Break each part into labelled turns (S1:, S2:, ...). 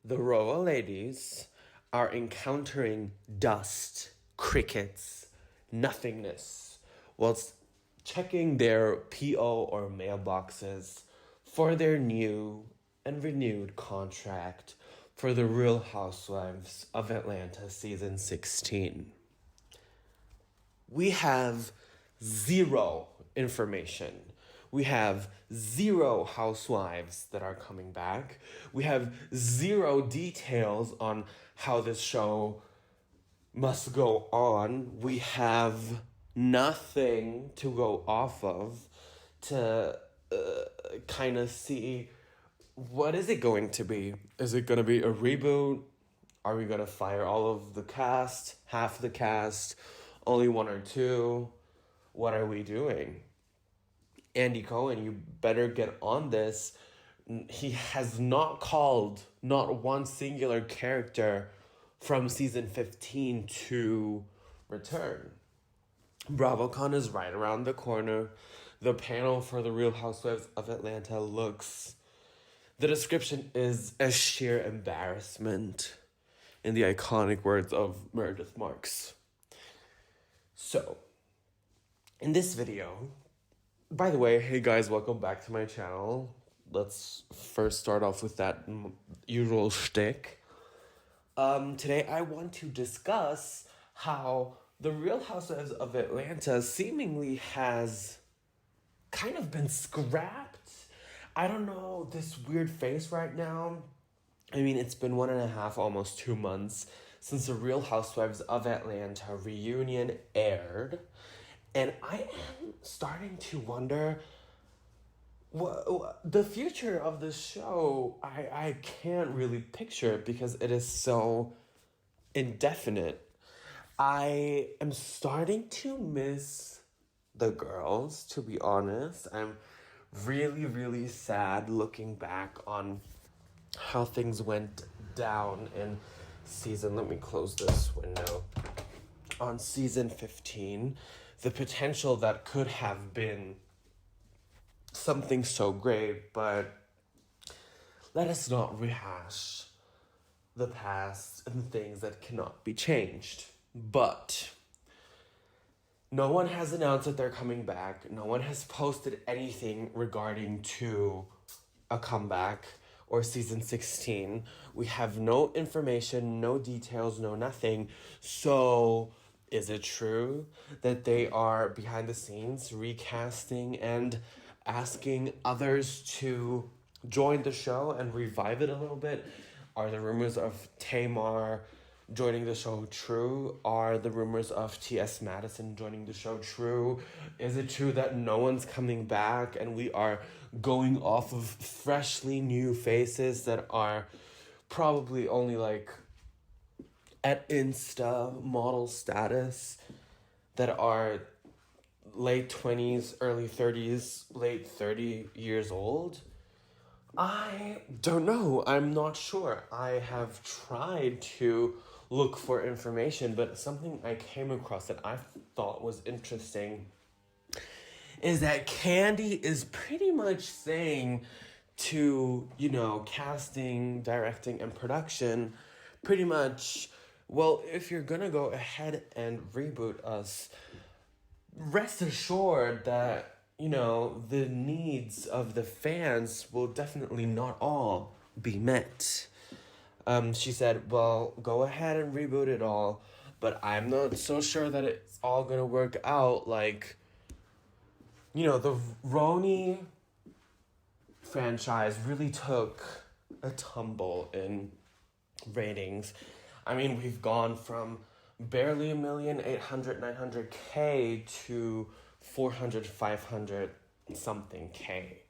S1: The royal ladies are encountering dust, crickets, nothingness, whilst checking their PO or mailboxes for their new and renewed contract for the Real Housewives of Atlanta season 16. We have zero information. We have zero housewives that are coming back. We have zero details on how this show must go on. We have nothing to go off of to kind of see what is it going to be. Is it going to be a reboot? Are we going to fire all of the cast, half the cast, only one or two? What are we doing? Andy Cohen, you better get on this. He has not called not one singular character from season 15 to return. BravoCon is right around the corner. The panel for the Real Housewives of Atlanta looks... The description is a sheer embarrassment, in the iconic words of Meredith Marks. So, in this video... By the way, hey guys, welcome back to my channel. Let's first start off with that usual shtick. Today I want to discuss how the Real Housewives of Atlanta seemingly has kind of been scrapped. I don't know, this weird face right now. I mean, it's been 1.5, almost 2 months since the Real Housewives of Atlanta reunion aired. And I am starting to wonder what the future of this show. I can't really picture it because it is so indefinite. I am starting to miss the girls, to be honest. I'm really, really sad looking back on how things went down in season... Let me close this window. On season 15, the potential that could have been something so great, but let us not rehash the past and things that cannot be changed. But no one has announced that they're coming back. No one has posted anything regarding to a comeback or season 16. We have no information, no details, no nothing. So... is it true that they are behind the scenes recasting and asking others to join the show and revive it a little bit? Are the rumors of Tamar joining the show true? Are the rumors of T.S. Madison joining the show true? Is it true that no one's coming back and we are going off of freshly new faces that are probably only like at Insta model status, that are late 20s, early 30s, late 30 years old? I don't know. I'm not sure. I have tried to look for information, but something I came across that I thought was interesting is that Candy is pretty much saying to, casting, directing, and production, pretty much... Well, if you're gonna go ahead and reboot us, rest assured that, the needs of the fans will definitely not all be met. She said, well, go ahead and reboot it all, but I'm not so sure that it's all gonna work out. Like, the Roni franchise really took a tumble in ratings. I mean, we've gone from barely 1,800,900K to 400, 500 something K,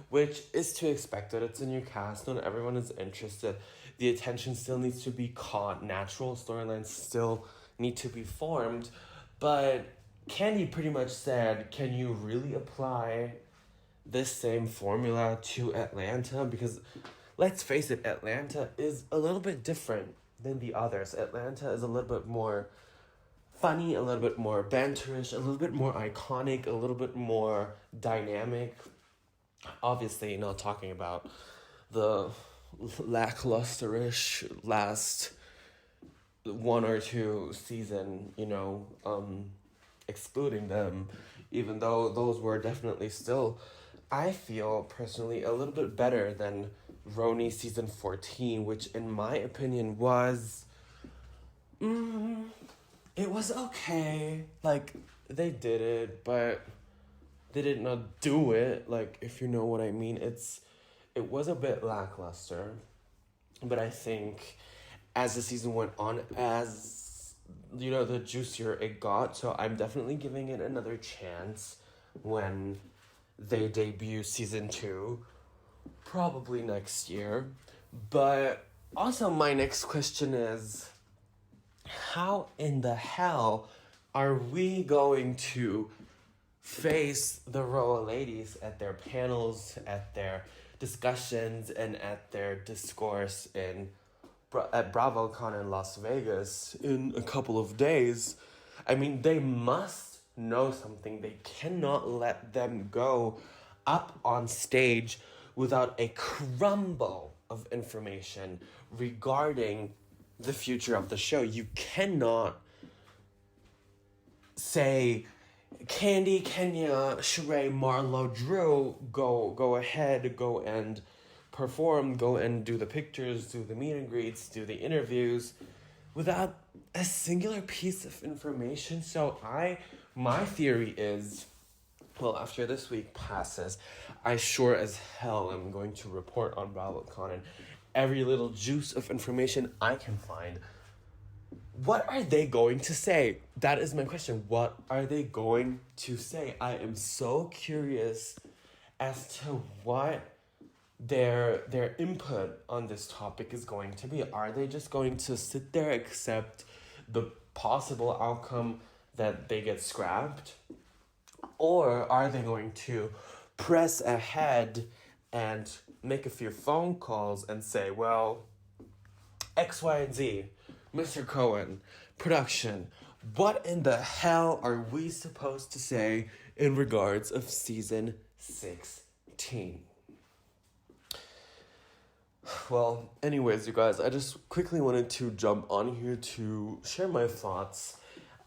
S1: which is to expected. It's a new cast. Not everyone is interested. The attention still needs to be caught. Natural storylines still need to be formed. But Candy pretty much said, can you really apply this same formula to Atlanta? Because let's face it, Atlanta is a little bit different than the others. Atlanta is a little bit more funny, a little bit more banterish, a little bit more iconic, a little bit more dynamic. Obviously, not talking about the lacklusterish last one or two season, excluding them, even though those were definitely still, I feel personally, a little bit better than Roni season 14, which in my opinion was, it was okay. Like, they did it, but they did not do it, like, if you know what I mean. It was a bit lackluster, but I think as the season went on, as the juicier it got, so I'm definitely giving it another chance when they debut season 2, probably next year. But also, my next question is, how in the hell are we going to face the royal ladies at their panels, at their discussions, and at their discourse at BravoCon in Las Vegas in a couple of days? I mean, they must know something. They cannot let them go up on stage without a crumble of information regarding the future of the show. You cannot say, Candy, Kenya, Sheree, Marlo, Drew, go ahead, go and perform, go and do the pictures, do the meet and greets, do the interviews, without a singular piece of information. So my theory is, well, after this week passes, I sure as hell am going to report on BravoCon and every little juice of information I can find. What are they going to say? That is my question. What are they going to say? I am so curious as to what their input on this topic is going to be. Are they just going to sit there, accept the possible outcome that they get scrapped? Or are they going to press ahead and make a few phone calls and say, well, X, Y, and Z, Mr. Cohen, production, what in the hell are we supposed to say in regards of season 16? Well, anyways, you guys, I just quickly wanted to jump on here to share my thoughts.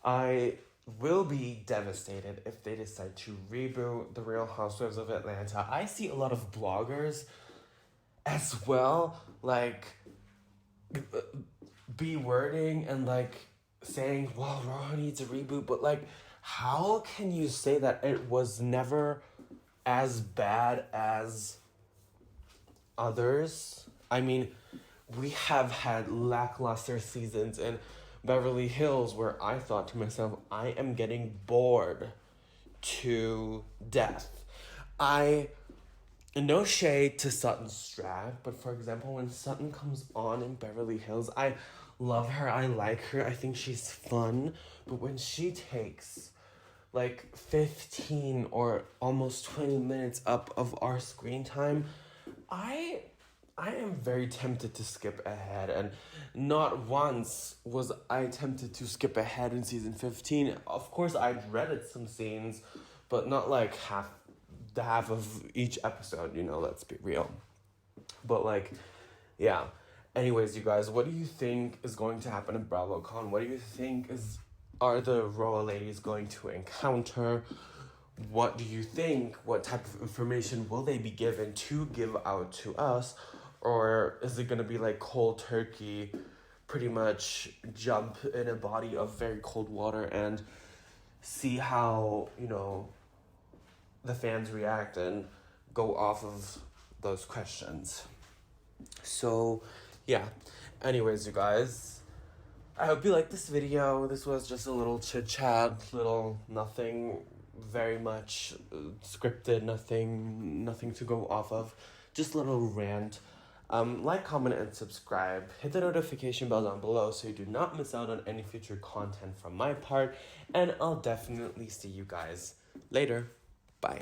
S1: I will be devastated if they decide to reboot The Real Housewives of Atlanta. I see a lot of bloggers as well, like, be wording and, like, saying, well, Raw needs a reboot, but, like, how can you say that it was never as bad as others? I mean, we have had lackluster seasons in Beverly Hills where I thought to myself, I am getting bored to death. No shade to Sutton Stracke, but for example, when Sutton comes on in Beverly Hills, I love her, I like her, I think she's fun, but when she takes like 15 or almost 20 minutes up of our screen time, I am very tempted to skip ahead, and not once was I tempted to skip ahead in season 15. Of course, I dreaded some scenes, but not like half of each episode, let's be real. But like, yeah. Anyways, you guys, what do you think is going to happen at BravoCon? What do you think are the royal ladies going to encounter? What do you think? What type of information will they be given to give out to us? Or is it going to be like cold turkey, pretty much jump in a body of very cold water and see how, the fans react and go off of those questions? So, yeah. Anyways, you guys, I hope you liked this video. This was just a little chit-chat, little nothing very much scripted, nothing to go off of. Just a little rant. Like, comment, and subscribe. Hit the notification bell down below so you do not miss out on any future content from my part. And I'll definitely see you guys later. Bye.